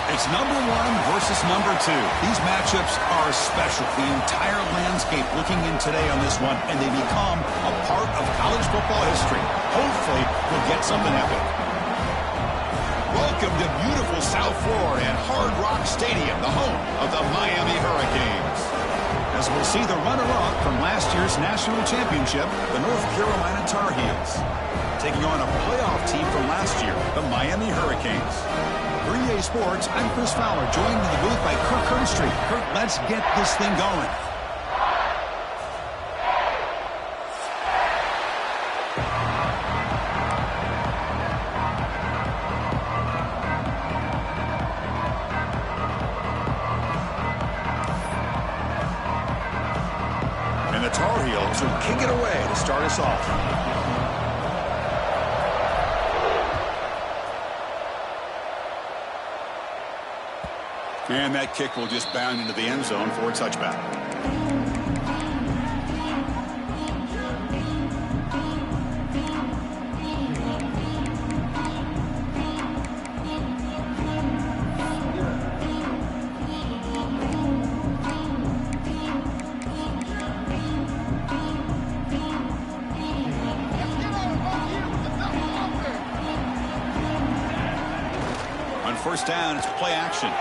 It's number 1 versus number 2. These matchups are special. The entire landscape looking in today on this one, and they become a part of college football history. Hopefully, we'll get something epic. Welcome to beautiful South Florida at Hard Rock Stadium, the home of the Miami Hurricanes. As we'll see the runner-up from last year's national championship, the North Carolina Tar Heels, taking on a playoff team from last year, the Miami Hurricanes. For EA Sports, I'm Chris Fowler, joined in the booth by Kirk Herbstreit. Kirk, let's get this thing going. And the Tar Heels will kick it away to start us off. And that kick will just bound into the end zone for a touchback. On first down, it's play action.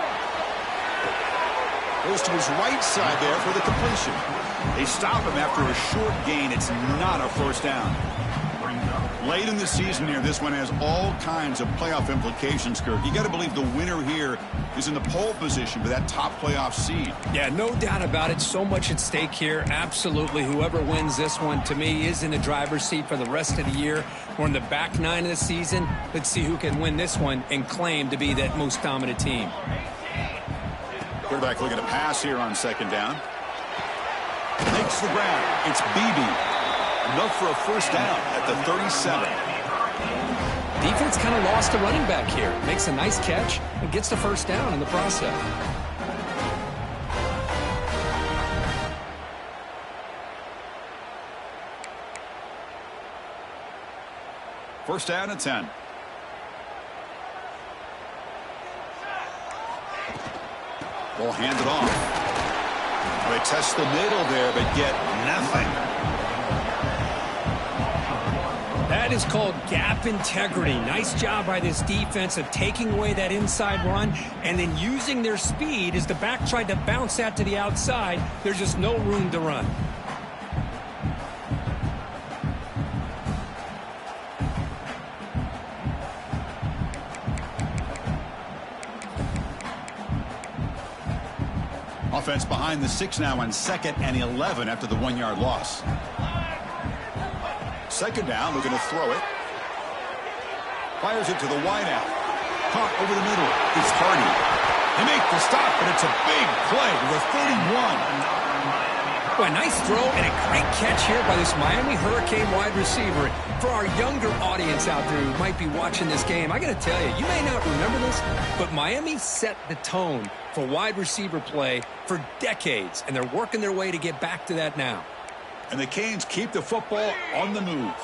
Goes to his right side there for the completion. They stop him after a short gain. It's not a first down. Late in the season here, this one has all kinds of playoff implications, Kirk. You got to believe the winner here is in the pole position for that top playoff seed. Yeah, no doubt about it. So much at stake here. Absolutely. Whoever wins this one, to me, is in the driver's seat for the rest of the year. We're in the back 9 of the season. Let's see who can win this one and claim to be that most dominant team. Quarterback looking to pass here on second down. Makes the grab. It's Beebe. Enough for a first down at the 37. Defense kind of lost a running back here. Makes a nice catch and gets the first down in the process. First down at 10. Ball handed off. They test the middle there, but get nothing. That is called gap integrity. Nice job by this defense of taking away that inside run and then using their speed as the back tried to bounce that to the outside. There's just no room to run. Offense behind the 6 now on 2nd and 11 after the 1-yard loss. Second down, looking to throw it. Fires it to the wideout. Caught over the middle. It's Hardy. They make the stop, but it's a big play to the 31. Well, a nice throw and a great catch here by this Miami Hurricane wide receiver. For our younger audience out there who might be watching this game, I got to tell you, you may not remember this, but Miami set the tone for wide receiver play for decades, and they're working their way to get back to that now. And the Canes keep the football on the move.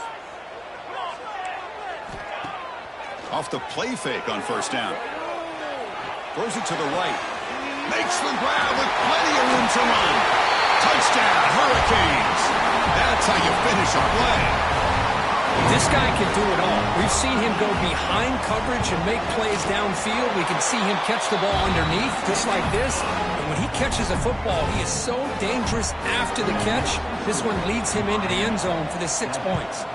Off the play fake on first down. Throws it to the right. Makes the grab with plenty of room to run. Touchdown, Hurricanes. That's how you finish a play. This guy can do it all. We've seen him go behind coverage and make plays downfield. We can see him catch the ball underneath, just like this. And when he catches a football, he is so dangerous after the catch. This one leads him into the end zone for the 6 points.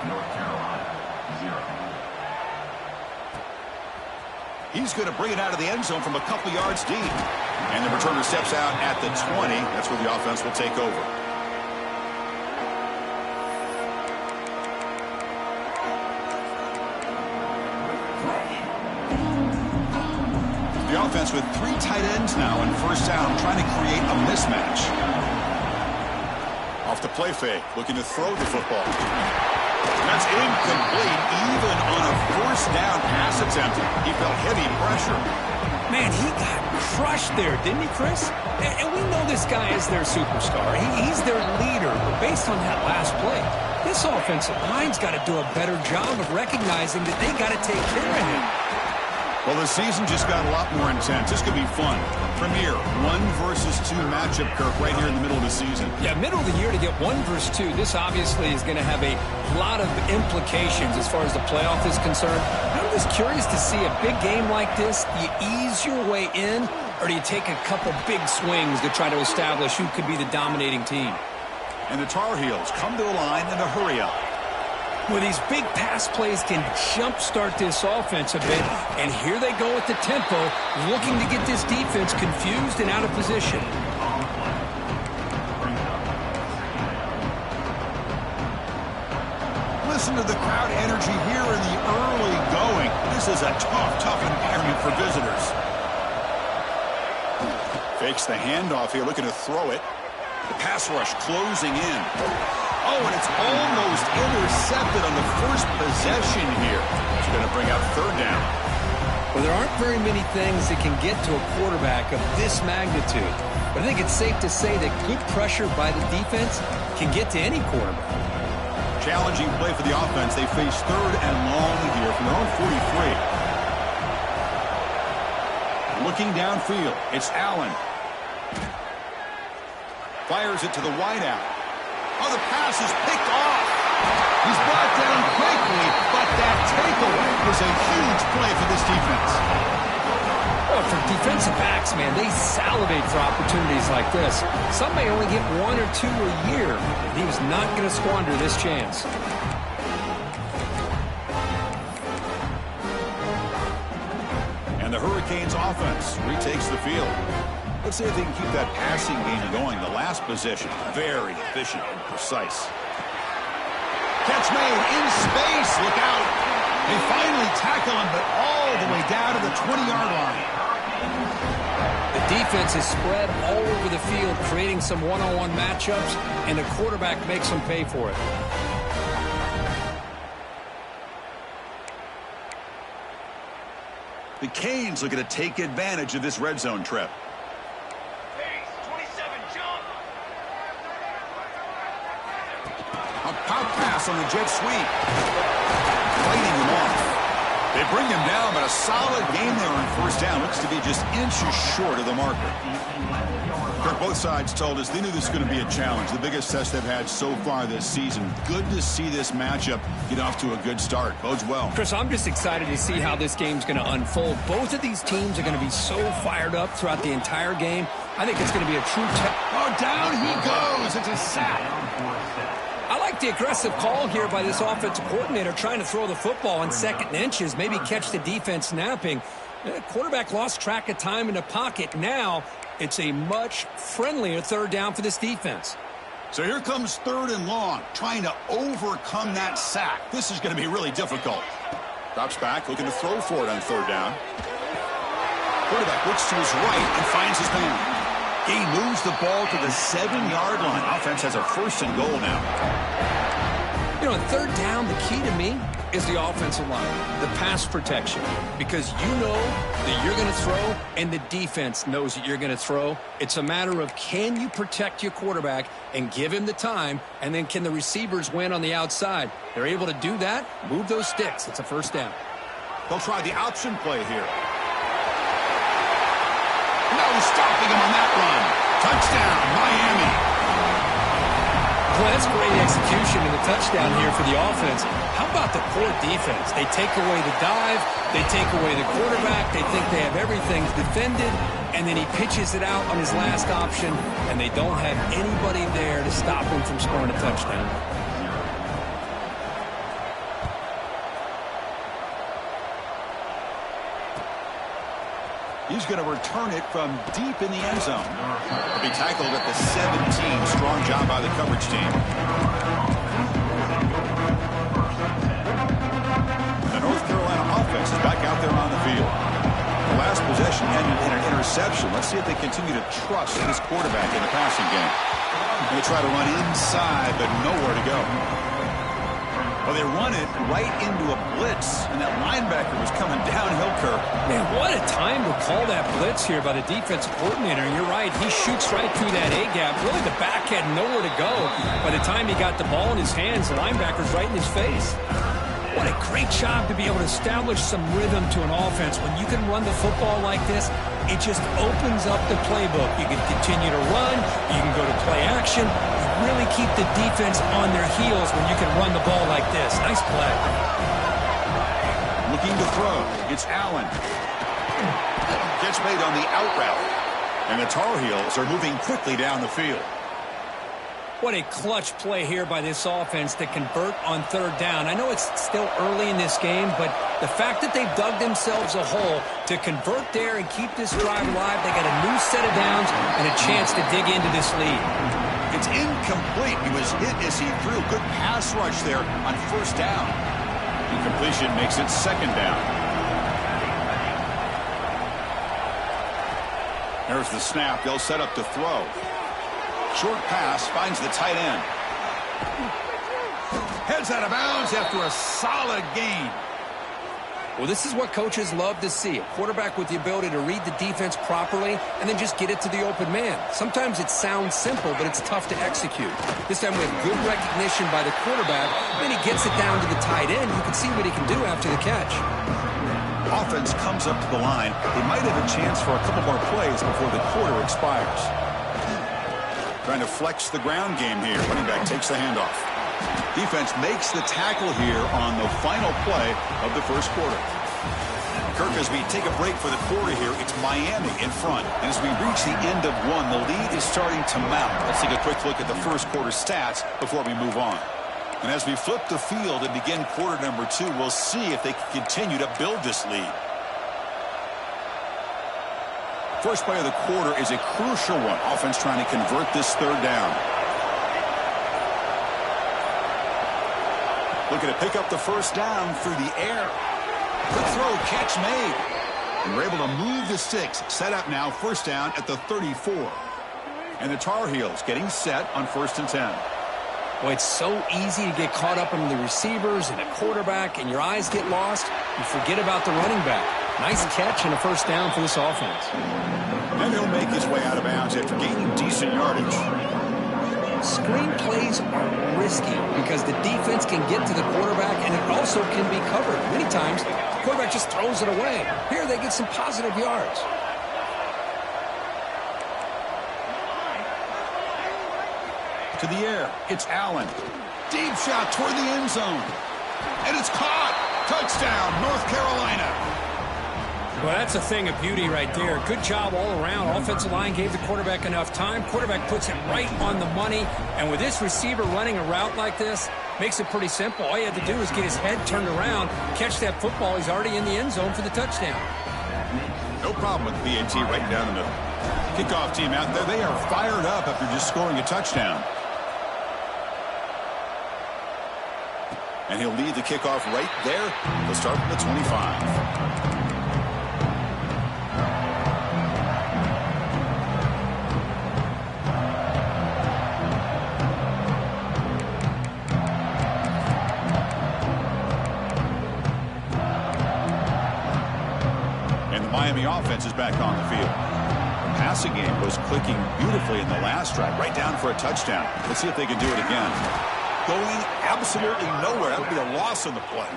He's going to bring it out of the end zone from a couple yards deep. And the returner steps out at the 20. That's where the offense will take over. The offense with 3 tight ends now on first down, trying to create a mismatch. Off the play fake, looking to throw the football. That's incomplete, even on a first down pass attempt. He felt heavy pressure. Man, he got crushed there, didn't he, Chris? And we know this guy is their superstar. He's their leader. But based on that last play, this offensive line's got to do a better job of recognizing that they got to take care of him. Well, the season just got a lot more intense. This could be fun. Premier 1 versus 2 matchup, Kirk, right here in the middle of the season. Yeah, middle of the year to get 1 versus 2. This obviously is going to have a lot of implications as far as the playoff is concerned. I'm just curious to see a big game like this. Do you ease your way in, or do you take a couple big swings to try to establish who could be the dominating team? And the Tar Heels come to the line in a hurry up. Well, these big pass plays can jumpstart this offense a bit, and here they go at the tempo, looking to get this defense confused and out of position. Listen to the crowd energy here in the early going. This is a tough environment for visitors. Fakes the handoff here, looking to throw it. The pass rush closing in. Oh, and it's almost intercepted on the first possession here. It's going to bring up 3rd down. Well, there aren't very many things that can get to a quarterback of this magnitude. But I think it's safe to say that good pressure by the defense can get to any quarterback. Challenging play for the offense. They face 3rd and long here from their own 43. Looking downfield, it's Allen. Fires it to the wideout. Oh, the pass is picked off. He's brought down quickly, but that takeaway was a huge play for this defense. Well, for defensive backs, man, they salivate for opportunities like this. Some may only get 1 or 2 a year. He was not going to squander this chance. And the Hurricanes offense retakes the field. Let's see if they can keep that passing game going. The last possession, very efficient and precise. Catch made in space. Look out. They finally tackle him, but all the way down to the 20-yard line. The defense is spread all over the field, creating some one-on-one matchups, and the quarterback makes them pay for it. The Canes looking to take advantage of this red zone trip. A pop pass on the jet sweep. Fighting him off. They bring him down, but a solid game there on 1st down. Looks to be just inches short of the marker. Kirk, both sides told us they knew this was going to be a challenge. The biggest test they've had so far this season. Good to see this matchup get off to a good start. Bodes well. Chris, I'm just excited to see how this game's going to unfold. Both of these teams are going to be so fired up throughout the entire game. I think it's going to be a true test. Oh, down he goes. It's a sack. I like the aggressive call here by this offensive coordinator trying to throw the ball in 2nd and inches, maybe catch the defense napping. The quarterback lost track of time in the pocket. Now it's a much friendlier 3rd down for this defense. So here comes 3rd and long, trying to overcome that sack. This is going to be really difficult. Drops back, looking to throw for it on 3rd down. Quarterback looks to his right and finds his man. He moves the ball to the 7-yard line. Offense has a 1st and goal now. You know, on 3rd down, the key to me is the offensive line, the pass protection, because you know that you're going to throw and the defense knows that you're going to throw. It's a matter of can you protect your quarterback and give him the time, and then can the receivers win on the outside? They're able to do that, move those sticks. It's a 1st down. They'll try the option play here. No stopping him on that run. Touchdown, Miami. Well, that's great execution and the touchdown here for the offense. How about the poor defense? They take away the dive, they take away the quarterback, they think they have everything defended, and then he pitches it out on his last option, and they don't have anybody there to stop him from scoring a touchdown. He's going to return it from deep in the end zone. He'll be tackled at the 17. Strong job by the coverage team. The North Carolina offense is back out there on the field. The last possession ended in an interception. Let's see if they continue to trust this quarterback in the passing game. They try to run inside, but nowhere to go. Well, they run it right into a blitz, and that linebacker was coming downhill, Kirk. Man, what a time to call that blitz here by the defensive coordinator. And you're right, he shoots right through that A-gap. Really, the back had nowhere to go. By the time he got the ball in his hands, the linebacker's right in his face. What a great job to be able to establish some rhythm to an offense. When you can run the football like this, it just opens up the playbook. You can continue to run. You can go to play action. You really keep the defense on their heels when you can run the ball like this. Nice play. Looking to throw. It's Allen. Catch made on the out route. And the Tar Heels are moving quickly down the field. What a clutch play here by this offense to convert on third down. I know it's still early in this game, but the fact that they've dug themselves a hole to convert there and keep this drive alive, they got a new set of downs and a chance to dig into this lead. It's incomplete. He was hit as he threw. Good pass rush there on first down. Incompletion makes it second down. There's the snap. They'll set up to throw. Short pass finds the tight end. Heads out of bounds after a solid gain. Well, this is what coaches love to see. A quarterback with the ability to read the defense properly and then just get it to the open man. Sometimes it sounds simple, but it's tough to execute. This time we have good recognition by the quarterback. Then he gets it down to the tight end. You can see what he can do after the catch. Offense comes up to the line. They might have a chance for a couple more plays before the quarter expires. Trying to flex the ground game here. Running back takes the handoff. Defense makes the tackle here on the final play of the first quarter. Kirk, as we take a break for the quarter here, it's Miami in front. And as we reach the end of one, the lead is starting to mount. Let's take a quick look at the first quarter stats before we move on. And as we flip the field and begin quarter number 2, we'll see if they can continue to build this lead. First play of the quarter is a crucial one. Offense trying to convert this third down. Looking to pick up the first down through the air. Quick throw, catch made. And we're able to move the sticks. Set up now, first down at the 34. And the Tar Heels getting set on 1st and 10. Boy, it's so easy to get caught up in the receivers and the quarterback, and your eyes get lost. You forget about the running back. Nice catch and a first down for this offense. And he'll make his way out of bounds after gaining decent yardage. Screen plays are risky because the defense can get to the quarterback, and it also can be covered. Many times, the quarterback just throws it away. Here, they get some positive yards. To the air, it's Allen. Deep shot toward the end zone. And it's caught. Touchdown, North Carolina. Well, that's a thing of beauty right there. Good job all around. Offensive line gave the quarterback enough time. Quarterback puts it right on the money. And with this receiver running a route like this, makes it pretty simple. All you have to do is get his head turned around, catch that football. He's already in the end zone for the touchdown. No problem with PAT right down the middle. Kickoff team out there. They are fired up after just scoring a touchdown. And he'll lead the kickoff right there. He'll start from the 25. And the Miami offense is back on the field. The passing game was clicking beautifully in the last drive, right down for a touchdown. Let's see if they can do it again. Going absolutely nowhere. That would be a loss on the play.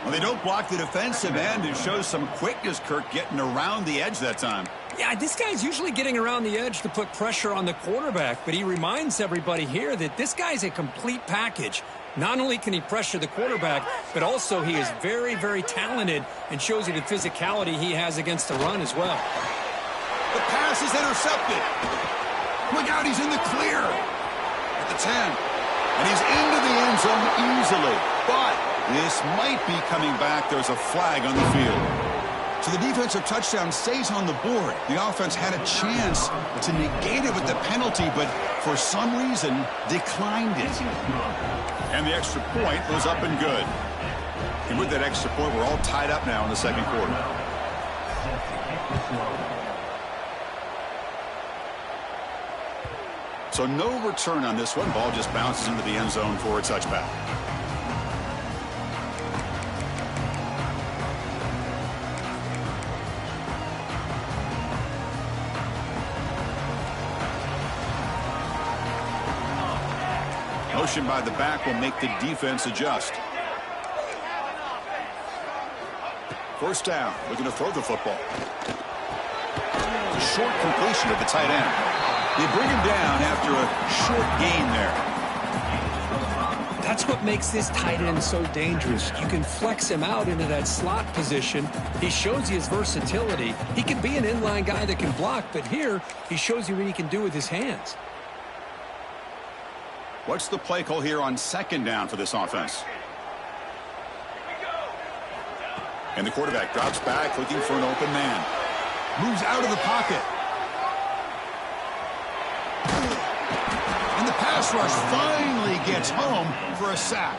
Well, they don't block the defensive end. It shows some quickness, Kirk, getting around the edge that time. Yeah, this guy's usually getting around the edge to put pressure on the quarterback, but he reminds everybody here that this guy's a complete package. Not only can he pressure the quarterback, but also he is very, very talented and shows you the physicality he has against the run as well. The pass is intercepted. Look out, he's in the clear at the 10. And he's into the end zone easily. But this might be coming back. There's a flag on the field. So the defensive touchdown stays on the board. The offense had a chance to negate it with the penalty, but for some reason declined it. And the extra point was up and good. And with that extra point, we're all tied up now in the second quarter. So no return on this one. Ball just bounces into the end zone for a touchback. Motion by the back will make the defense adjust. First down, looking to throw the football. A short completion to the tight end. They bring him down after a short gain there. That's what makes this tight end so dangerous. You can flex him out into that slot position. He shows you his versatility. He can be an inline guy that can block, but here he shows you what he can do with his hands. What's the play call here on second down for this offense? And the quarterback drops back, looking for an open man. Moves out of the pocket. And the pass rush finally gets home for a sack.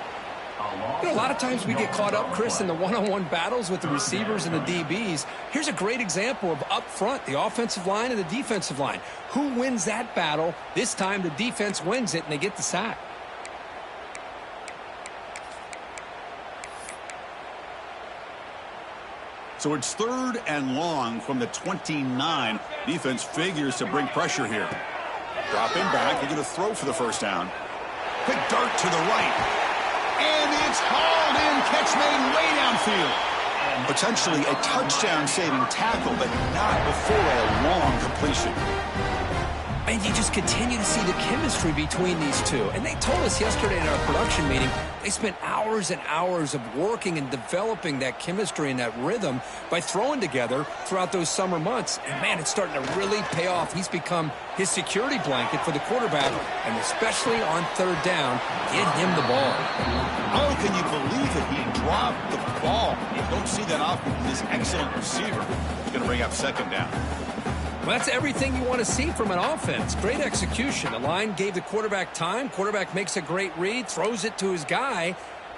You know, a lot of times we get caught up, Chris, in the one-on-one battles with the receivers and the DBs. Here's a great example of up front, the offensive line and the defensive line. Who wins that battle? This time the defense wins it, and they get the sack. So it's 3rd and long from the 29. Defense figures to bring pressure here. Dropping back, they're going to throw for the first down. Quick dart to the right. And it's hauled in, catch made way downfield. Potentially a touchdown-saving tackle, but not before a long completion. And you just continue to see the chemistry between these two. And they told us yesterday in our production meeting, they spent hours and hours of working and developing that chemistry and that rhythm by throwing together throughout those summer months. And, man, it's starting to really pay off. He's become his security blanket for the quarterback, and especially on 3rd down, get him the ball. How can you believe it? He dropped the ball. You don't see that often from this excellent receiver. He's going to bring up 2nd down. Well, that's everything you want to see from an offense. Great execution. The line gave the quarterback time. Quarterback makes a great read, throws it to his guy,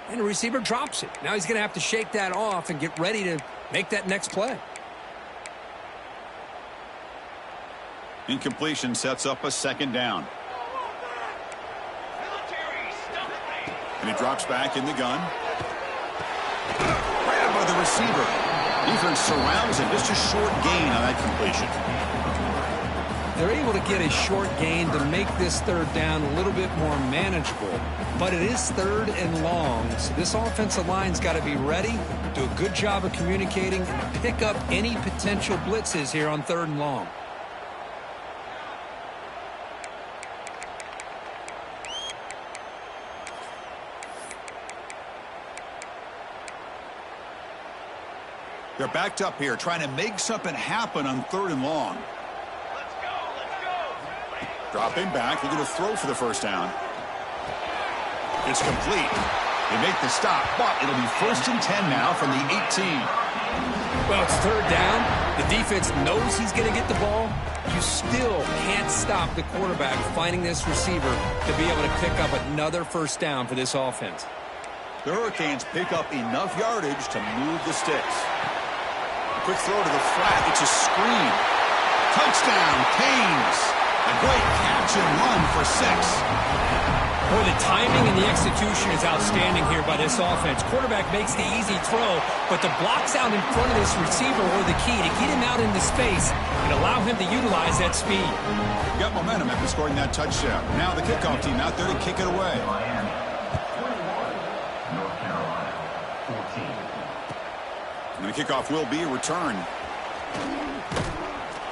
and the receiver drops it. Now he's going to have to shake that off and get ready to make that next play. Incompletion sets up a 2nd down. And he drops back in the gun. Grabbed by the receiver. Defense surrounds him. Just a short gain on that completion. They're able to get a short gain to make this 3rd down a little bit more manageable. But it is 3rd and long, so this offensive line's got to be ready, do a good job of communicating, and pick up any potential blitzes here on 3rd and long. They're backed up here, trying to make something happen on 3rd and long. Dropping back, they're going to throw for the first down. It's complete. They make the stop, but it'll be 1st and 10 now from the 18. Well, it's 3rd down. The defense knows he's going to get the ball. You still can't stop the quarterback finding this receiver to be able to pick up another 1st down for this offense. The Hurricanes pick up enough yardage to move the sticks. A quick throw to the flat. It's a screen. Touchdown, Canes. A great catch and run for 6. Boy, the timing and the execution is outstanding here by this offense. Quarterback makes the easy throw, but the blocks out in front of this receiver were the key to get him out into space and allow him to utilize that speed. Got momentum after scoring that touchdown. Now the kickoff team out there to kick it away. And the kickoff will be a return.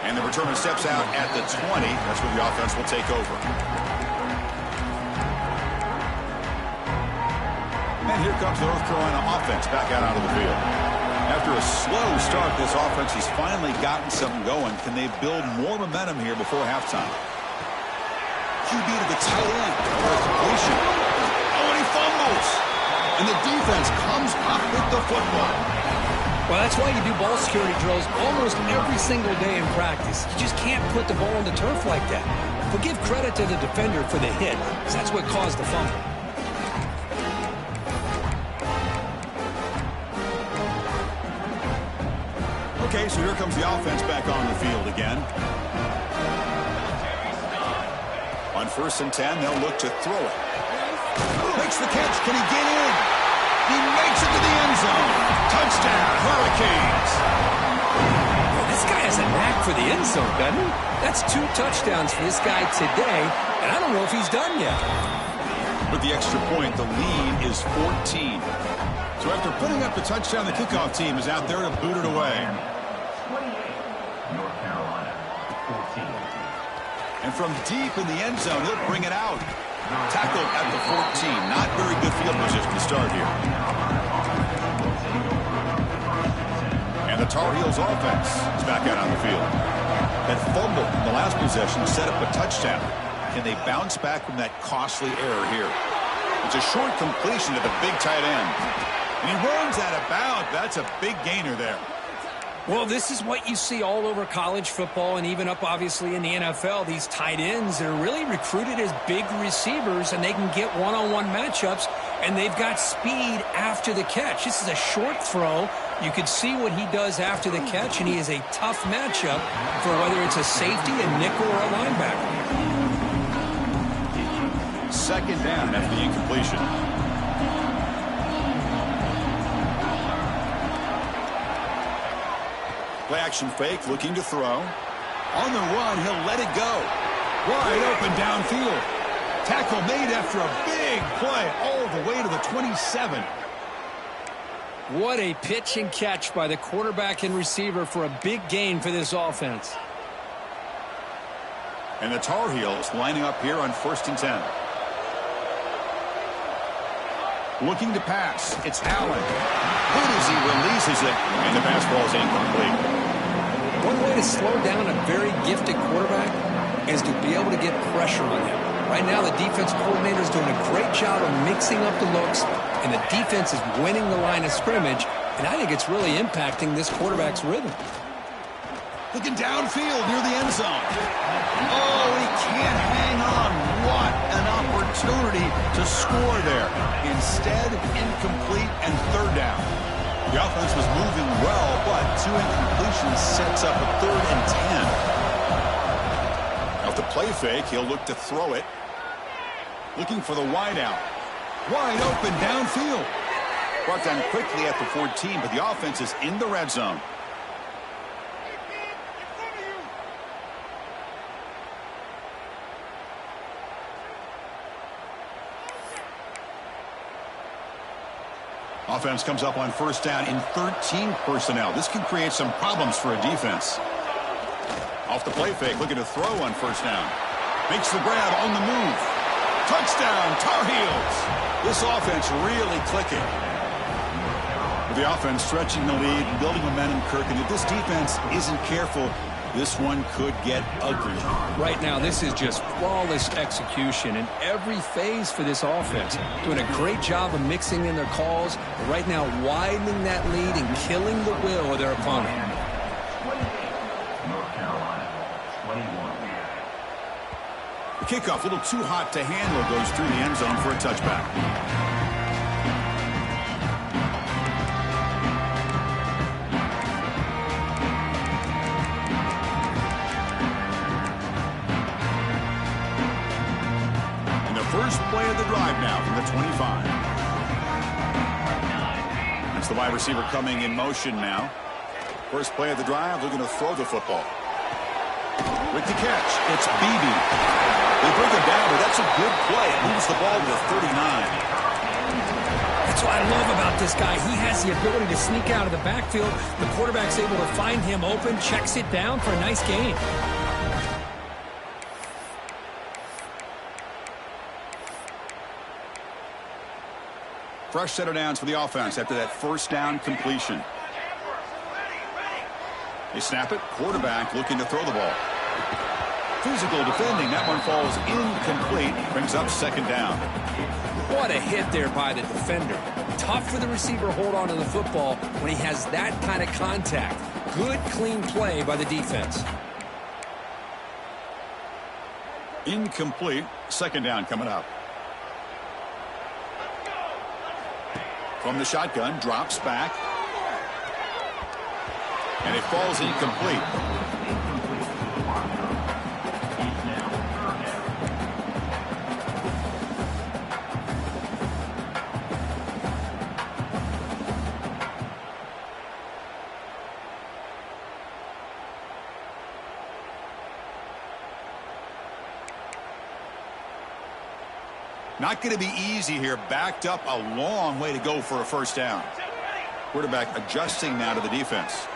And the returner steps out at the 20. That's where the offense will take over. And here comes the North Carolina offense back out onto the field. After a slow start, this offense has finally gotten something going. Can they build more momentum here before halftime? QB to the tight end for a completion. Oh, and he fumbles. And the defense comes up with the football. Well, that's why you do ball security drills almost every single day in practice. You just can't put the ball on the turf like that. But give credit to the defender for the hit, because that's what caused the fumble. Okay, so here comes the offense back on the field again. On 1st and 10, they'll look to throw it. Makes the catch. Can he get in? He makes it to the end zone. Touchdown, Hurricanes. Well, this guy has a knack for the end zone, doesn't he? That's 2 touchdowns for this guy today, and I don't know if he's done yet. With the extra point, the lead is 14. So after putting up the touchdown, the kickoff team is out there to boot it away. And from deep in the end zone, he'll bring it out. Tackled at the 14. Not very good field position to start here. And the Tar Heels offense is back out on the field. That fumble in the last possession set up a touchdown. Can they bounce back from that costly error here? It's a short completion to the big tight end. And he runs out of bounds. That's a big gainer there. Well, this is what you see all over college football and even up, obviously, in the NFL. These tight ends, they're really recruited as big receivers, and they can get one-on-one matchups, and they've got speed after the catch. This is a short throw. You can see what he does after the catch, and he is a tough matchup for whether it's a safety, a nickel, or a linebacker. Second down after the incompletion. Play action fake, looking to throw. On the run, he'll let it go. Wide open downfield. Tackle made after a big play all the way to the 27. What a pitch and catch by the quarterback and receiver for a big gain for this offense. And the Tar Heels lining up here on 1st and 10. Looking to pass. It's Allen. Good as he releases it, and the pass ball is incomplete. One way to slow down a very gifted quarterback is to be able to get pressure on him. Right now, the defense coordinator is doing a great job of mixing up the looks, and the defense is winning the line of scrimmage, and I think it's really impacting this quarterback's rhythm. Looking downfield near the end zone. Oh, he can't hang on. What an opportunity to score there. Instead, incomplete and third down. The offense was moving well, but 2 incompletions sets up a 3rd and 10. Off the play fake, he'll look to throw it. Looking for the wide out. Wide open downfield. Brought down quickly at the 14, but the offense is in the red zone. Offense comes up on 1st down in 13 personnel. This can create some problems for a defense. Off the play fake, looking to throw on 1st down. Makes the grab on the move. Touchdown, Tar Heels. This offense really clicking. With the offense stretching the lead and building momentum, Kirk, and if this defense isn't careful, this one could get ugly. Right now, this is just flawless execution in every phase for this offense. Doing a great job of mixing in their calls, but right now widening that lead and killing the will of their opponent. The kickoff, a little too hot to handle, goes through the end zone for a touchback. First play of the drive now from the 25. That's the wide receiver coming in motion now. First play of the drive, looking to throw the football. With the catch, it's Beebe. They bring him down, but that's a good play. It moves the ball to the 39. That's what I love about this guy. He has the ability to sneak out of the backfield. The quarterback's able to find him open, checks it down for a nice gain. Fresh set of downs for the offense after that 1st down completion. They snap it. Quarterback looking to throw the ball. Physical defending. That one falls incomplete. Brings up 2nd down. What a hit there by the defender. Tough for the receiver to hold on to the football when he has that kind of contact. Good, clean play by the defense. Incomplete. 2nd down coming up. From the shotgun, drops back. And it falls incomplete. Not going to be easy here. Backed up a long way to go for a first down. Quarterback adjusting now to the defense.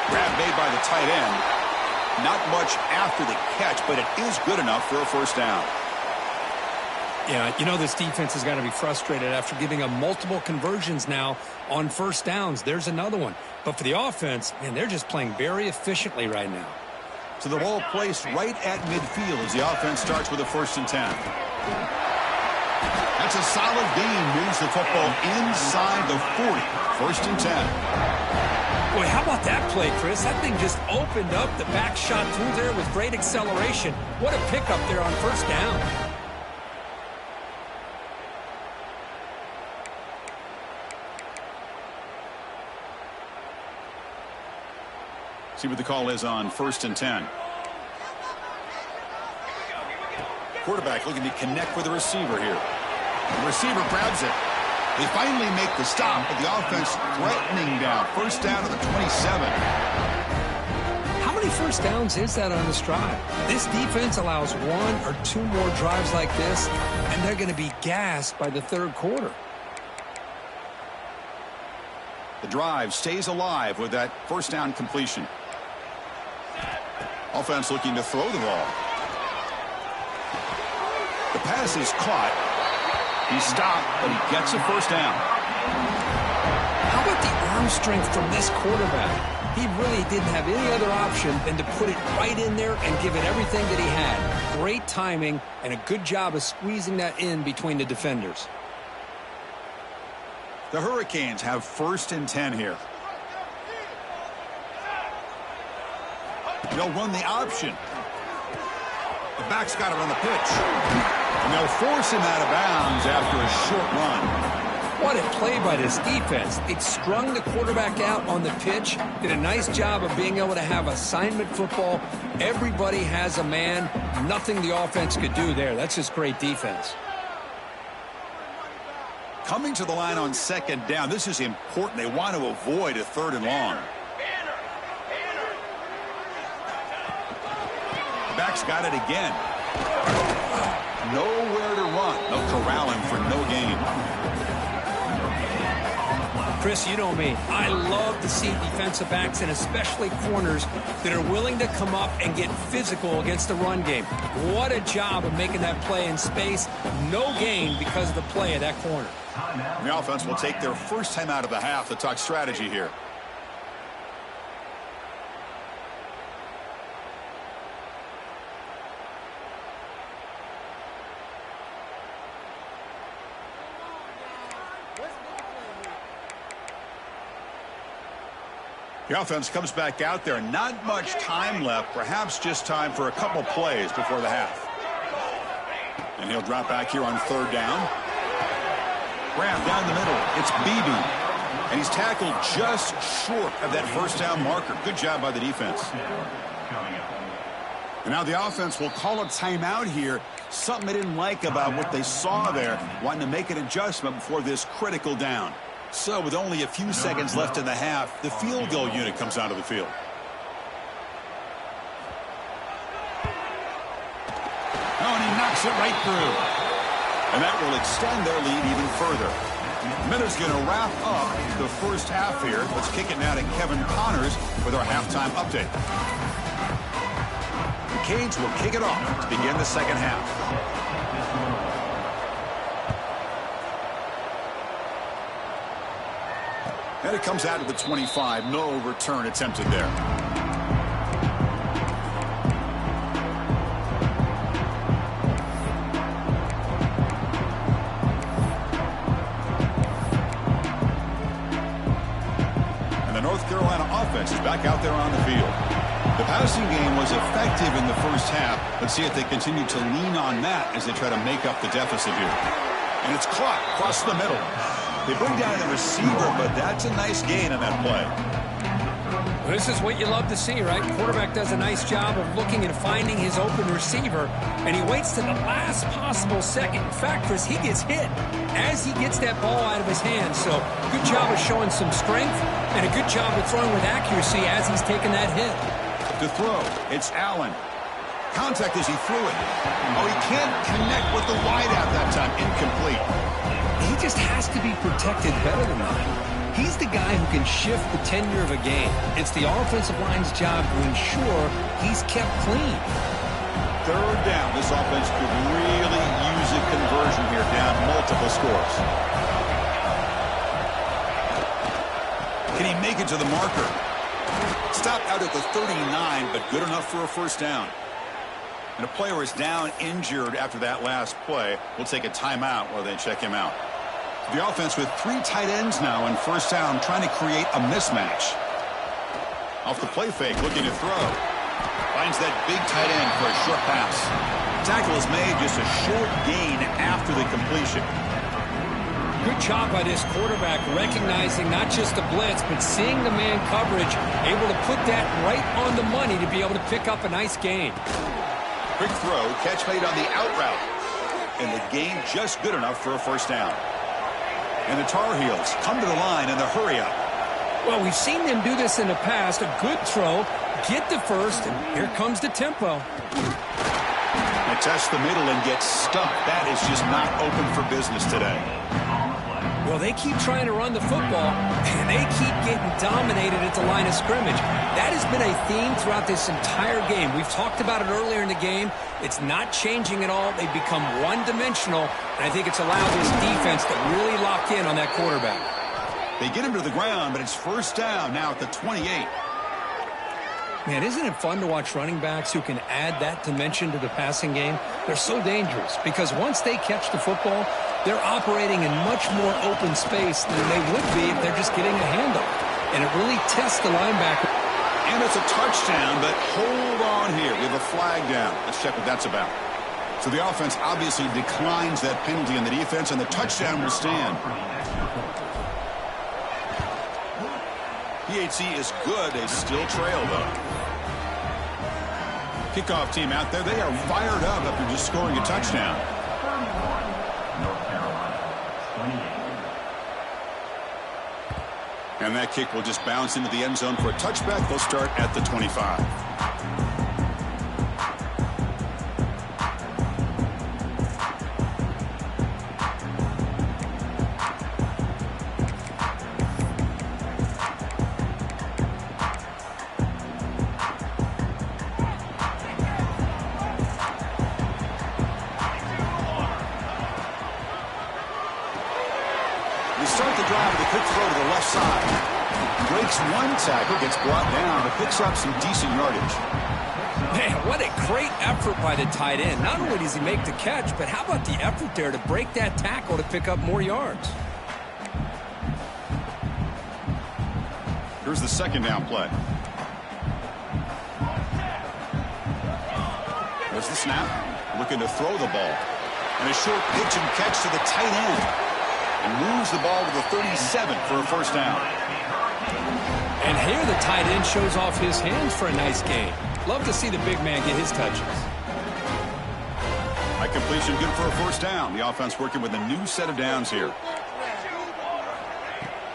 Grab made by the tight end. Not much after the catch, but it is good enough for a first down. Yeah, you know this defense has got to be frustrated after giving up multiple conversions now on first downs. There's another one. But for the offense, man, they're just playing very efficiently right now. So the ball placed right at midfield as the offense starts with a 1st and 10. That's a solid gain. Moves the football inside the 40. 1st and 10. Boy, how about that play, Chris? That thing just opened up. The back shot through there with great acceleration. What a pickup there on first down. See what the call is on 1st and 10. Quarterback looking to connect with the receiver here. The receiver grabs it. They finally make the stop, but the offense threatening down. 1st down to the 27. How many first downs is that on this drive? This defense allows 1 or 2 more drives like this, and they're going to be gassed by the 3rd quarter. The drive stays alive with that 1st down completion. Offense looking to throw the ball. The pass is caught. He stopped, but he gets a 1st down. How about the arm strength from this quarterback? He really didn't have any other option than to put it right in there and give it everything that he had. Great timing and a good job of squeezing that in between the defenders. The Hurricanes have 1st and 10 here. They'll run the option. The back's got it on the pitch. And they'll force him out of bounds after a short run. What a play by this defense. It strung the quarterback out on the pitch. Did a nice job of being able to have assignment football. Everybody has a man. Nothing the offense could do there. That's just great defense. Coming to the line on 2nd down. This is important. They want to avoid a 3rd and long. Back's got it again. Nowhere to run. They'll corral him for no gain. Chris, you know me. I love to see defensive backs and especially corners that are willing to come up and get physical against the run game. What a job of making that play in space. No gain because of the play of that corner. The offense will take their 1st time out of the half to talk strategy here. The offense comes back out there. Not much time left. Perhaps just time for a couple plays before the half. And he'll drop back here on 3rd down. Grab down the middle. It's Beebe. And he's tackled just short of that 1st down marker. Good job by the defense. And now the offense will call a timeout here. Something they didn't like about what they saw there. Wanting to make an adjustment before this critical down. So with only a few seconds left in the half, the field goal unit comes out of the field. Oh, and he knocks it right through. And that will extend their lead even further. Minutes going to wrap up the 1st half here. Let's kick it now to Kevin Connors with our halftime update. The Canes will kick it off to begin the 2nd half. And it comes out of the 25. No return attempted there. And the North Carolina offense is back out there on the field. The passing game was effective in the 1st half. Let's see if they continue to lean on that as they try to make up the deficit here. And it's caught across the middle. They bring down the receiver, but that's a nice gain on that play. This is what you love to see, right? Quarterback does a nice job of looking and finding his open receiver, and he waits to the last possible second. In fact, Chris, he gets hit as he gets that ball out of his hands. So good job of showing some strength and a good job of throwing with accuracy as he's taking that hit. To throw, it's Allen. Contact as he threw it. Oh, he can't connect with the wideout that time. Incomplete. He just has to be protected better than that. He's the guy who can shift the tenure of a game. It's the offensive line's job to ensure he's kept clean. Third down. This offense could really use a conversion here, down multiple scores. Can he make it to the marker? Stopped out at the 39, but good enough for a first down. And a player is down injured after that last play. We'll take a timeout while they check him out. The offense with 3 tight ends now in first down, trying to create a mismatch. Off the play fake, looking to throw. Finds that big tight end for a short pass. Tackle is made, just a short gain after the completion. Good job by this quarterback, recognizing not just the blitz, but seeing the man coverage, able to put that right on the money to be able to pick up a nice gain. Quick throw, catch made on the out route. And the gain just good enough for a first down. And the Tar Heels come to the line in the hurry-up. Well, we've seen them do this in the past. A good throw, get the first, and here comes the tempo. They test the middle and get stuck. That is just not open for business today. Well, they keep trying to run the football, and they keep getting dominated at the line of scrimmage. That has been a theme throughout this entire game. We've talked about it earlier in the game. It's not changing at all. They've become one-dimensional, and I think it's allowed this defense to really lock in on that quarterback. They get him to the ground, but it's first down now at the 28. Man, isn't it fun to watch running backs who can add that dimension to the passing game? They're so dangerous because once they catch the football, they're operating in much more open space than they would be if they're just getting a handoff. And it really tests the linebacker. And it's a touchdown, but hold on here. We have a flag down. Let's check what that's about. So the offense obviously declines that penalty on the defense, and the touchdown will stand. PHC is good. They still trail, though. Kickoff team out there. They are fired up after just scoring a touchdown. And that kick will just bounce into the end zone for a touchback. They'll start at the 25. Start the drive with a quick throw to the left side. Breaks one tackle, gets brought down, but picks up some decent yardage. Man, what a great effort by the tight end. Not only does he make the catch, but how about the effort there to break that tackle to pick up more yards? Here's the second down play. There's the snap. Looking to throw the ball. And a short pitch and catch to the tight end. And moves the ball to the 37 for a first down. And here the tight end shows off his hands for a nice gain. Love to see the big man get his touches. High completion, good for a first down. The offense working with a new set of downs here.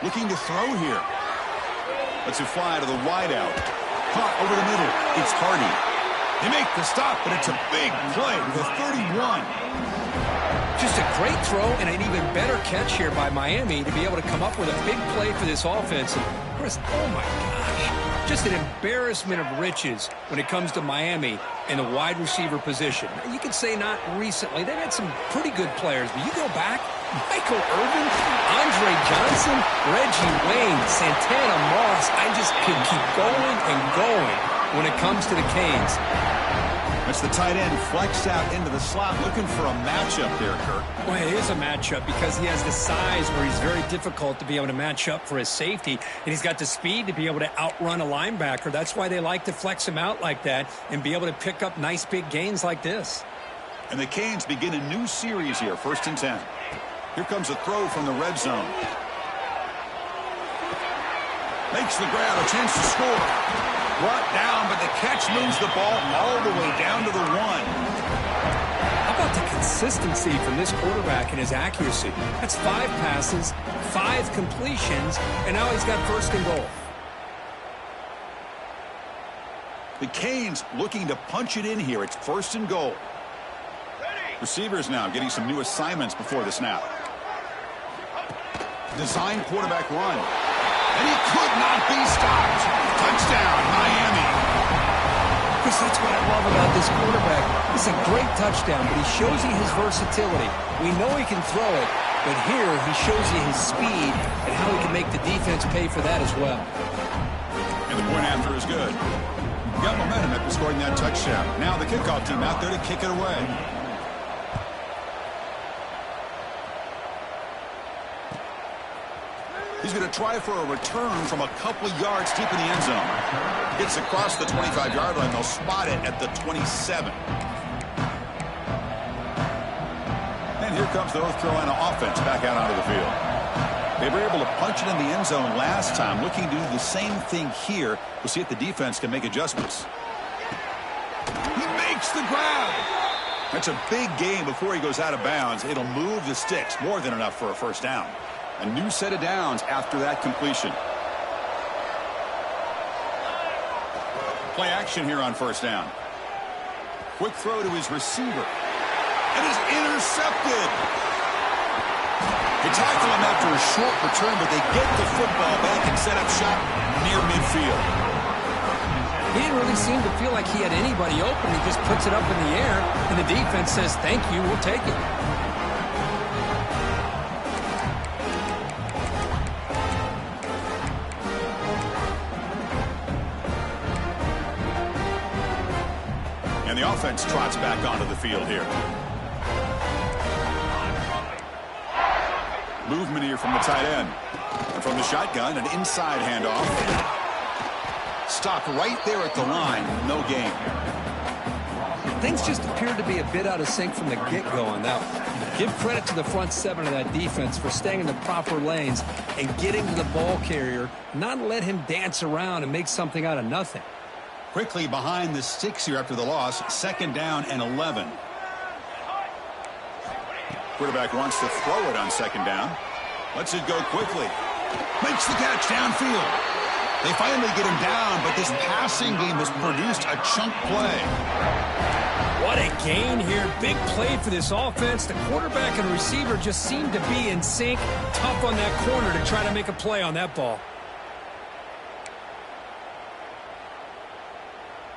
Looking to throw here. Lets it fly to the wideout. Caught over the middle. It's Hardy. They make the stop, but it's a big play with a 31. Just a great throw and an even better catch here by Miami to be able to come up with a big play for this offense. And Chris, oh my gosh, just an embarrassment of riches when it comes to Miami in the wide receiver position. You could say not recently. They've had some pretty good players, but you go back, Michael Irvin, Andre Johnson, Reggie Wayne, Santana Moss. I just could keep going and going when it comes to the Canes. That's the tight end flexed out into the slot, looking for a matchup there, Kirk. Well, it is a matchup because he has the size where he's very difficult to be able to match up for his safety, and he's got the speed to be able to outrun a linebacker. That's why they like to flex him out like that and be able to pick up nice big gains like this. And the Canes begin a new series here, 1st and 10. Here comes a throw from the red zone. Makes the grab, a chance to score. Brought down, but the catch moves the ball all the way down to the 1. How about the consistency from this quarterback and his accuracy? That's 5 passes, 5 completions, and now he's got 1st and goal. The Canes looking to punch it in here. It's 1st and goal. Receivers now getting some new assignments before the snap. Design quarterback run. And he could not be stopped. Touchdown, Miami. Chris, that's what I love about this quarterback. It's a great touchdown, but he shows you his versatility. We know he can throw it, but here he shows you his speed and how he can make the defense pay for that as well. And the point after is good. Got momentum after scoring that touchdown. Now the kickoff team out there to kick it away. He's going to try for a return from a couple yards deep in the end zone. Gets across the 25-yard line. They'll spot it at the 27. And here comes the North Carolina offense back out onto the field. They were able to punch it in the end zone last time. Looking to do the same thing here. We'll see if the defense can make adjustments. He makes the grab. That's a big gain before he goes out of bounds. It'll move the sticks. More than enough for a first down. A new set of downs after that completion. Play action here on first down. Quick throw to his receiver. And is intercepted. They tackle him after a short return, but they get the football back and set up shop near midfield. He didn't really seem to feel like he had anybody open. He just puts it up in the air, and the defense says, thank you, we'll take it. And the offense trots back onto the field here. Movement here from the tight end. And from the shotgun, an inside handoff. Stopped right there at the line. No gain. Things just appeared to be a bit out of sync from the get-go on that one. Give credit to the front seven of that defense for staying in the proper lanes and getting to the ball carrier, not let him dance around and make something out of nothing. Quickly behind the sticks here after the loss. 2nd down and 11. Quarterback wants to throw it on 2nd down. Lets it go quickly. Makes the catch downfield. They finally get him down, but this passing game has produced a chunk play. What a gain here. Big play for this offense. The quarterback and receiver just seem to be in sync. Tough on that corner to try to make a play on that ball.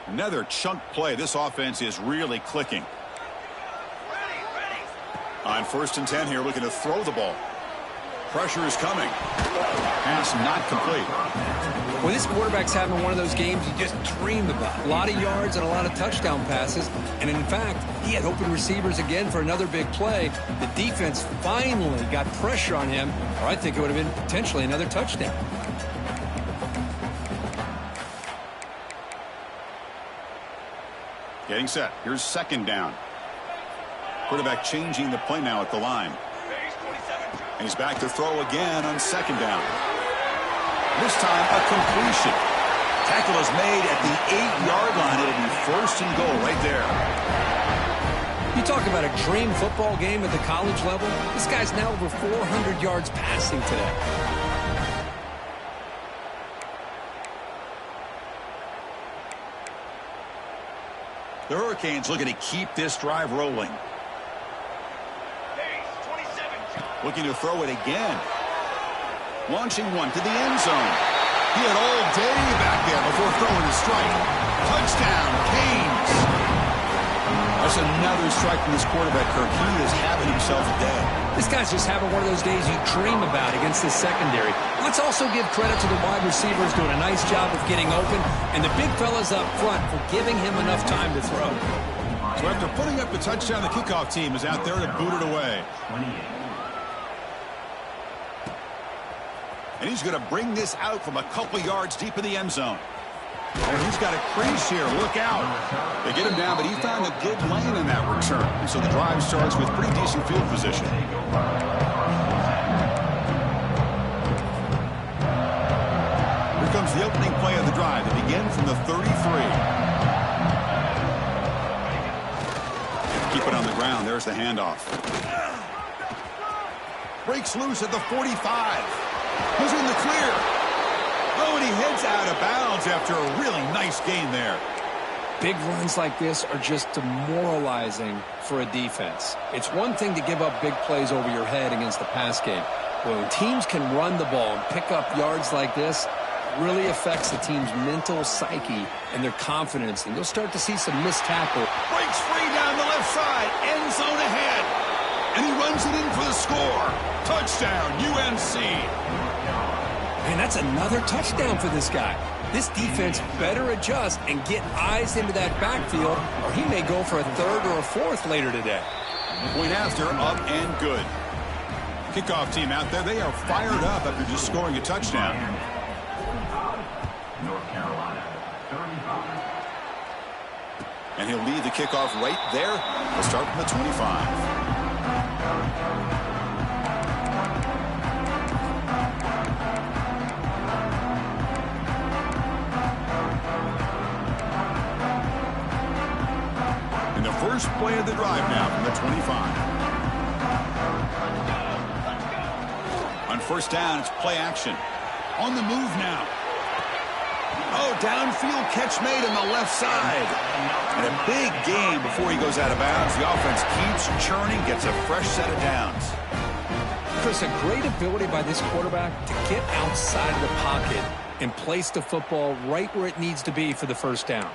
Another chunk play. This offense is really clicking. On 1st and 10 here, looking to throw the ball. Pressure is coming. Pass not complete. Well, this quarterback's having one of those games you just dream about. A lot of yards and a lot of touchdown passes. And in fact, he had open receivers again for another big play. The defense finally got pressure on him, or I think it would have been potentially another touchdown. Getting set. Here's 2nd down. Quarterback changing the play now at the line. And he's back to throw again on 2nd down. This time a completion. Tackle is made at the 8-yard line. It'll be 1st and goal right there. You talk about a dream football game at the college level. This guy's now over 400 yards passing today. The Hurricanes looking to keep this drive rolling. Looking to throw it again. Launching one to the end zone. He had all day back there before throwing a strike. Touchdown, Canes. That's another strike from this quarterback, Kirk. He is having himself a day. This guy's just having one of those days you dream about against this secondary. Let's also give credit to the wide receivers doing a nice job of getting open, and the big fellas up front for giving him enough time to throw. So after putting up the touchdown, the kickoff team is out there to boot it away. And he's going to bring this out from a couple yards deep in the end zone. And he's got a crease here. Look out. They get him down, but he found a good lane in that return. And so the drive starts with pretty decent field position. Here comes the opening play of the drive. They begin from the 33. Keep it on the ground. There's the handoff. Breaks loose at the 45. Who's in the clear? Oh, and he heads out of bounds after a really nice gain there. Big runs like this are just demoralizing for a defense. It's one thing to give up big plays over your head against the pass game. But when teams can run the ball and pick up yards like this, it really affects the team's mental psyche and their confidence. And you'll start to see some missed tackle. Breaks free down the left side. End zone ahead. And he runs it in for the score. Touchdown, UNC. Man, that's another touchdown for this guy. This defense better adjust and get eyes into that backfield, or he may go for a third or a fourth later today. Point after, up and good. Kickoff team out there, they are fired up after just scoring a touchdown. And he'll lead the kickoff right there. We'll start from the 25. First play of the drive now from the 25. On first down, it's play action. On the move now. Oh, downfield catch made on the left side. And a big gain before he goes out of bounds. The offense keeps churning, gets a fresh set of downs. Chris, a great ability by this quarterback to get outside of the pocket and place the football right where it needs to be for the first down.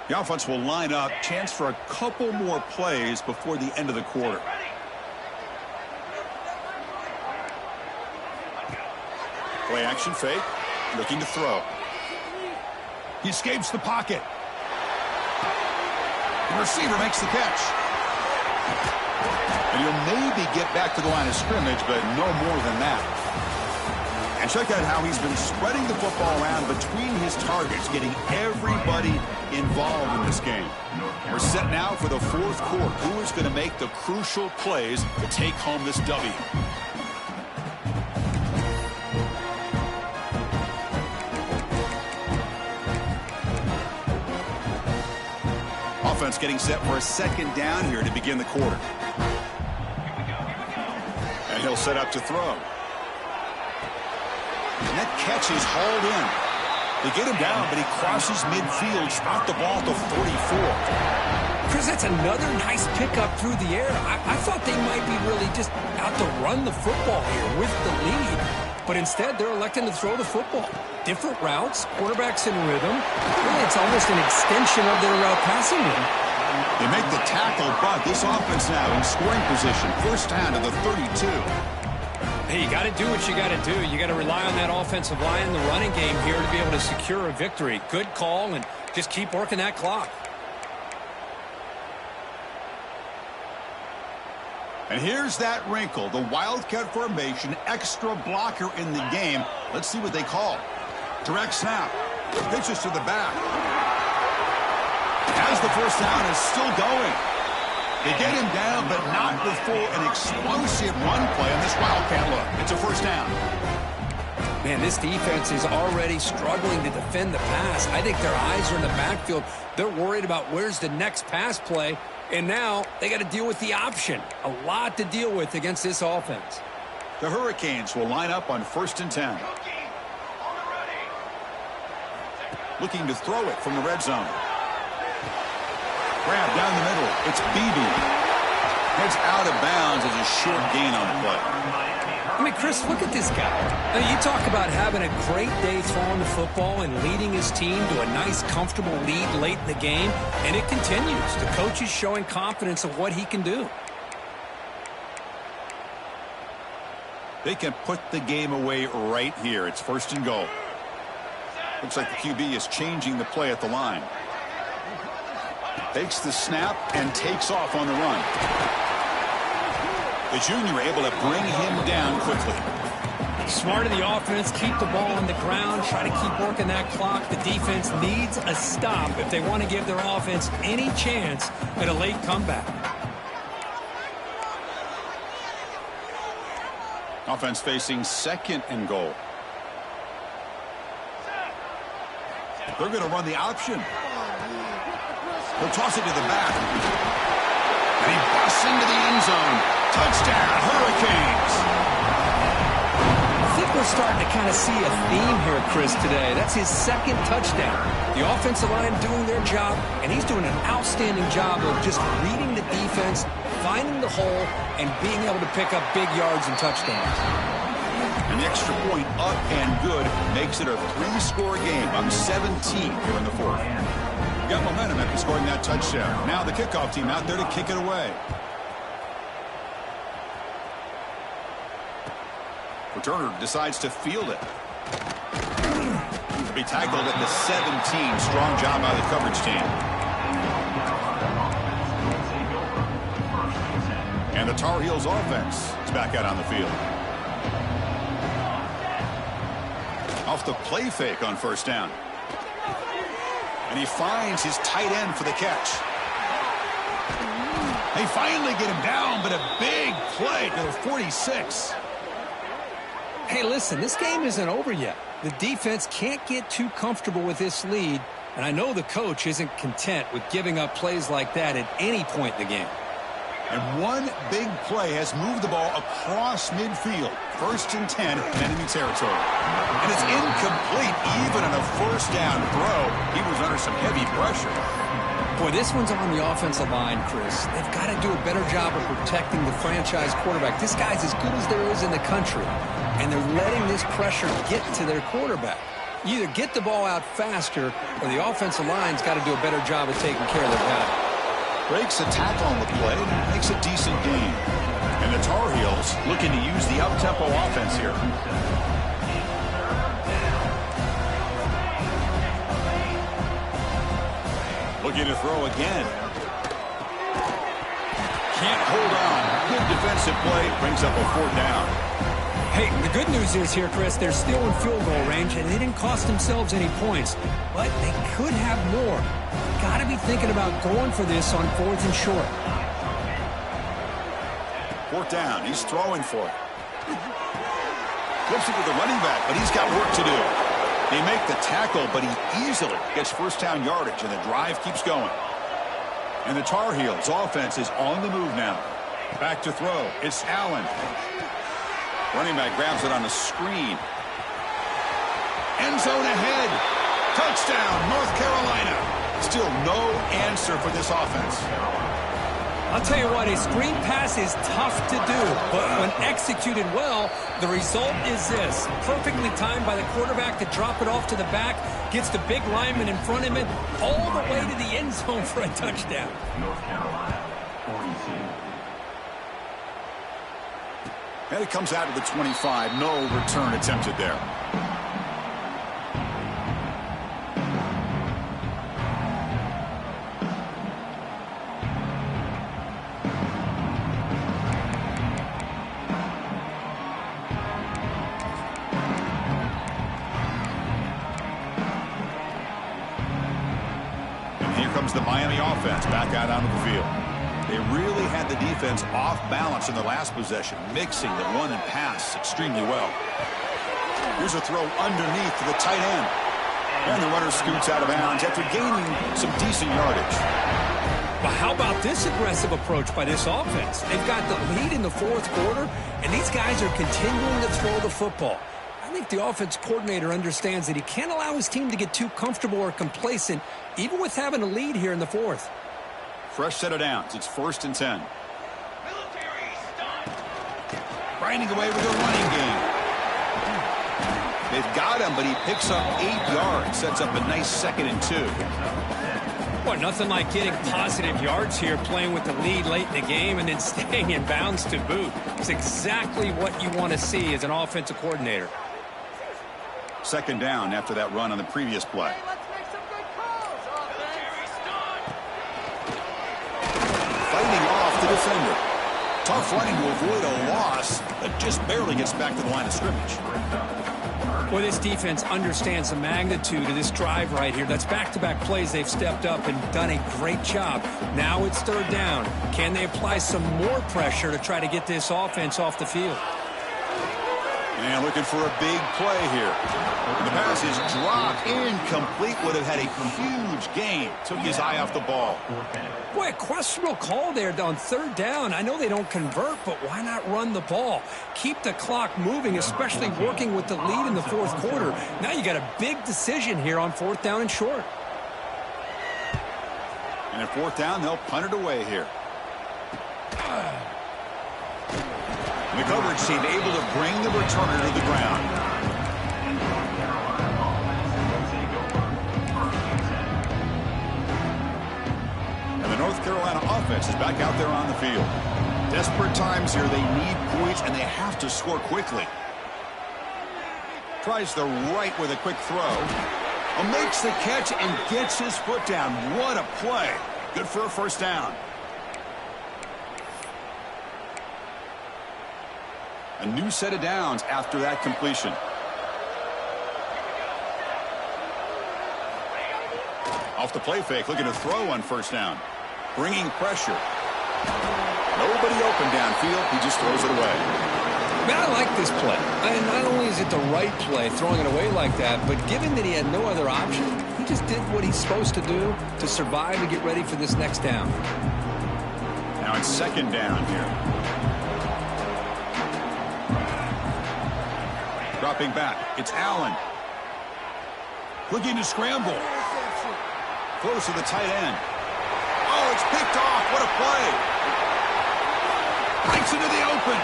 The offense will line up. Chance for a couple more plays before the end of the quarter. Play action fake. Looking to throw. He escapes the pocket. The receiver makes the catch. And he'll maybe get back to the line of scrimmage, but no more than that. And check out how he's been spreading the football around between his targets, getting everybody involved in this game. We're set now for the fourth quarter. Who is going to make the crucial plays to take home this W? Offense getting set for a second down here to begin the quarter. And he'll set up to throw. And that catch is hauled in. They get him down, but he crosses midfield, spot the ball to 44. Chris, that's another nice pickup through the air. I thought they might be really just out to run the football here with the lead. But instead, they're electing to throw the football. Different routes, quarterbacks in rhythm. Really, it's almost an extension of their passing game. They make the tackle, but this offense now in scoring position. First down to the 32. Hey, you got to do what you got to do. You got to rely on that offensive line in the running game here to be able to secure a victory. Good call, and just keep working that clock. And here's that wrinkle, the wildcat formation, extra blocker in the game. Let's see what they call. Direct snap. Pitches to the back. As the first down is still going. They get him down, but not before an explosive run play on this wildcat look. It's a first down. Man, this defense is already struggling to defend the pass. I think their eyes are in the backfield. They're worried about where's the next pass play, and now they got to deal with the option. A lot to deal with against this offense. The Hurricanes will line up on 1st and 10. Looking to throw it from the red zone. Grab down the middle. It's Beebe. Heads out of bounds as a short gain on the play. I mean, Chris, look at this guy. Now, you talk about having a great day throwing the football and leading his team to a nice, comfortable lead late in the game, and it continues. The coach is showing confidence of what he can do. They can put the game away right here. It's 1st and goal. Looks like the QB is changing the play at the line. Takes the snap and takes off on the run. The junior able to bring him down quickly. Smart of the offense, keep the ball on the ground, try to keep working that clock. The defense needs a stop if they want to give their offense any chance at a late comeback. Offense facing 2nd and goal. They're going to run the option. He'll toss it to the back. And he busts into the end zone. Touchdown, Hurricanes. think we're starting to kind of see a theme here, Chris, today. That's his second touchdown. The offensive line doing their job, and he's doing an outstanding job of just reading the defense, finding the hole, and being able to pick up big yards and touchdowns. An extra point up and good makes it a 3-score game. I'm 17 here in the fourth. Got momentum after scoring that touchdown. Now the kickoff team out there to kick it away. Returner decides to field it. He'll be tackled at the 17. Strong job by the coverage team. And the Tar Heels offense is back out on the field. Off the play fake on first down. And he finds his tight end for the catch. They finally get him down, but a big play to the 46. Hey, listen, this game isn't over yet. The defense can't get too comfortable with this lead, and I know the coach isn't content with giving up plays like that at any point in the game. And one big play has moved the ball across midfield. 1st and 10 in enemy territory. And it's incomplete even on a first down throw. He was under some heavy pressure. Boy, this one's on the offensive line, Chris. They've got to do a better job of protecting the franchise quarterback. This guy's as good as there is in the country, and they're letting this pressure get to their quarterback. You either get the ball out faster, or the offensive line's got to do a better job of taking care of their guy. Breaks a tackle on the play and makes a decent gain. And the Tar Heels looking to use the up-tempo offense here. Looking to throw again. Can't hold on. Good defensive play. Brings up a 4th down. Hey, the good news is here, Chris, they're still in field goal range, and they didn't cost themselves any points. But they could have more. Got to be thinking about going for this on 4th and short. 4th down. He's throwing for it. Flips it to the running back, but he's got work to do. They make the tackle, but he easily gets first down yardage, and the drive keeps going. And the Tar Heels offense is on the move now. Back to throw. It's Allen. Running back grabs it on the screen. End zone ahead. Touchdown, North Carolina. Still no answer for this offense. I'll tell you what, a screen pass is tough to do, but when executed well, the result is this. Perfectly timed by the quarterback to drop it off to the back, gets the big lineman in front of him, all the way to the end zone for a touchdown. North Carolina, 42. And it comes out of the 25. No return attempted there. The Miami offense back out onto the field. They really had the defense off balance in the last possession, mixing the run and pass extremely well. Here's a throw underneath to the tight end. And the runner scoots out of bounds after gaining some decent yardage. Well, how about this aggressive approach by this offense? They've got the lead in the 4th quarter, and these guys are continuing to throw the football. I think the offense coordinator understands that he can't allow his team to get too comfortable or complacent, even with having a lead here in the 4th. Fresh set of downs. It's 1st and 10. Grinding away with a running game. They've got him, but he picks up 8 yards. Sets up a nice 2nd and 2. Well, nothing like getting positive yards here, playing with the lead late in the game and then staying in bounds to boot. It's exactly what you want to see as an offensive coordinator. 2nd down after that run on the previous play. Fighting off the defender. Tough running to avoid a loss, but just barely gets back to the line of scrimmage. Well, this defense understands the magnitude of this drive right here. That's back-to-back plays. They've stepped up and done a great job. Now it's 3rd down. Can they apply some more pressure to try to get this offense off the field? And looking for a big play here. The pass is dropped. handoff incomplete. Would have had a huge gain. Took his eye off the ball. Boy, a questionable call there on third down. I know they don't convert, but why not run the ball? Keep the clock moving, especially working with the lead in the fourth quarter. Now you got a big decision here on fourth down and short. And at fourth down, they'll punt it away here. The coverage team able to bring the returner to the ground. And the North Carolina offense is back out there on the field. Desperate times here. They need points, and they have to score quickly. Tries the right with a quick throw. Makes the catch and gets his foot down. What a play. Good for a first down. A new set of downs after that completion. Off the play fake, looking to throw on first down. Bringing pressure. Nobody open downfield. He just throws it away. Man, I like this play. And not only is it the right play, throwing it away like that, but given that he had no other option, he just did what he's supposed to do to survive and get ready for this next down. Now it's second down here. Dropping back. It's Allen. Looking to scramble. Close to the tight end. Oh, it's picked off. What a play. Breaks into the open.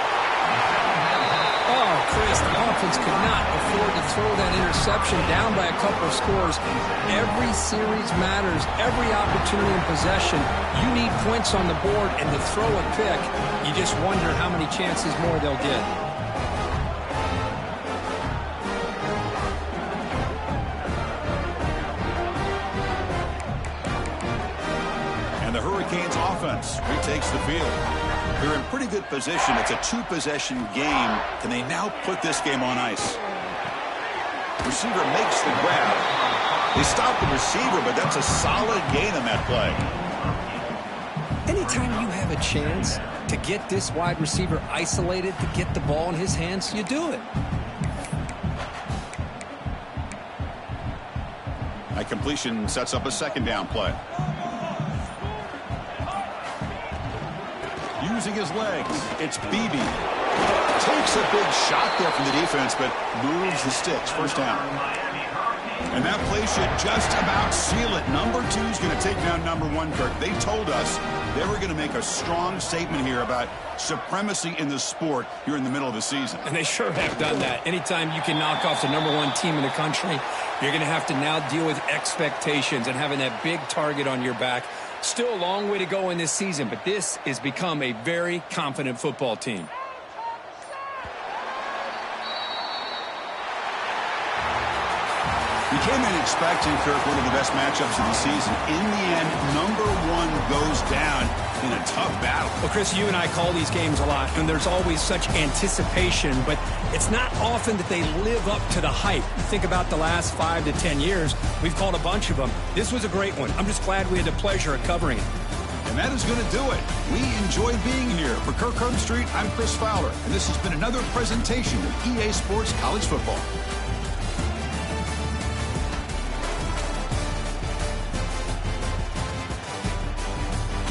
Oh, Chris, the offense could not afford to throw that interception down by a couple of scores. Every series matters. Every opportunity in possession. You need points on the board, and to throw a pick, you just wonder how many chances more they'll get. And the Hurricanes offense retakes the field. They're in pretty good position. It's a two-possession game. Can they now put this game on ice? Receiver makes the grab. They stop the receiver, but that's a solid gain on that play. Anytime you have a chance to get this wide receiver isolated, to get the ball in his hands, you do it. That completion sets up a second down play. Using his legs, it's Beebe. Takes a big shot there from the defense, but moves the sticks. First down. And that play should just about seal it. Number 2 is going to take down number 1, Kirk. They told us they were going to make a strong statement here about supremacy in the sport here in the middle of the season. And they sure have done that. Anytime you can knock off the number 1 team in the country, you're going to have to now deal with expectations and having that big target on your back. Still a long way to go in this season, but this has become a very confident football team. We came in expecting, Kirk, one of the best matchups of the season. In the end, number 1 goes down in a tough battle. Well, Chris, you and I call these games a lot, and there's always such anticipation, but it's not often that they live up to the hype. You think about the last 5 to 10 years, we've called a bunch of them. This was a great one. I'm just glad we had the pleasure of covering it. And that is going to do it. We enjoyed being here. For Kirk Herbstreit, I'm Chris Fowler, and this has been another presentation of EA Sports College Football.